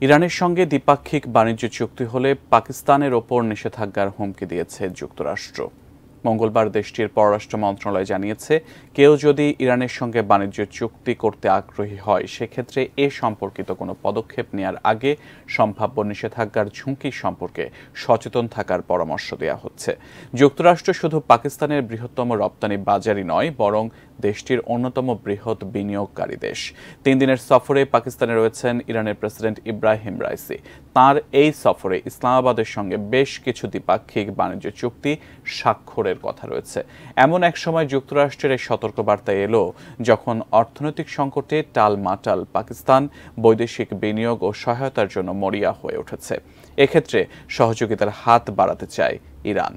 ইরানের সঙ্গে দ্বিপাক্ষিক বাণিজ্য চুক্তি হলে পাকিস্তানের ওপর নিষেধাজ্ঞার হুমকি দিয়েছে যুক্তরাষ্ট্র। মঙ্গলবার দেশটির পররাষ্ট্র মন্ত্রণালয় জানিয়েছে, কেউ যদি ইরানের সঙ্গে বাণিজ্য চুক্তি করতে আগ্রহী হয় সেক্ষেত্রে এ সম্পর্কিত কোনো পদক্ষেপ নেওয়ার আগে সম্ভাব্য নিষেধাজ্ঞার ঝুঁকি সম্পর্কে সচেতন থাকার পরামর্শ দেওয়া হচ্ছে। যুক্তরাষ্ট্র শুধু পাকিস্তানের বৃহত্তম রপ্তানি বাজারই নয়, বরং দেশটির অন্যতম বৃহৎ বিনিয়োগকারী দেশ। 3 দিনের সফরে পাকিস্তানে রয়েছেন ইরানের প্রেসিডেন্ট ইব্রাহিম রাইসি। তাঁর এই সফরে ইসলামাবাদের সঙ্গে বেশ কিছু দ্বিপাক্ষিক বাণিজ্য চুক্তি স্বাক্ষরের কথা রয়েছে। এমন এক সময় যুক্তরাষ্ট্রের এই সতর্কবার্তা এলো যখন অর্থনৈতিক সংকটে টালমাটাল পাকিস্তান বৈদেশিক বিনিয়োগ ও সহায়তার জন্য মরিয়া হয়ে উঠেছে। এক্ষেত্রে সহযোগিতার হাত বাড়াতে চায় ইরান।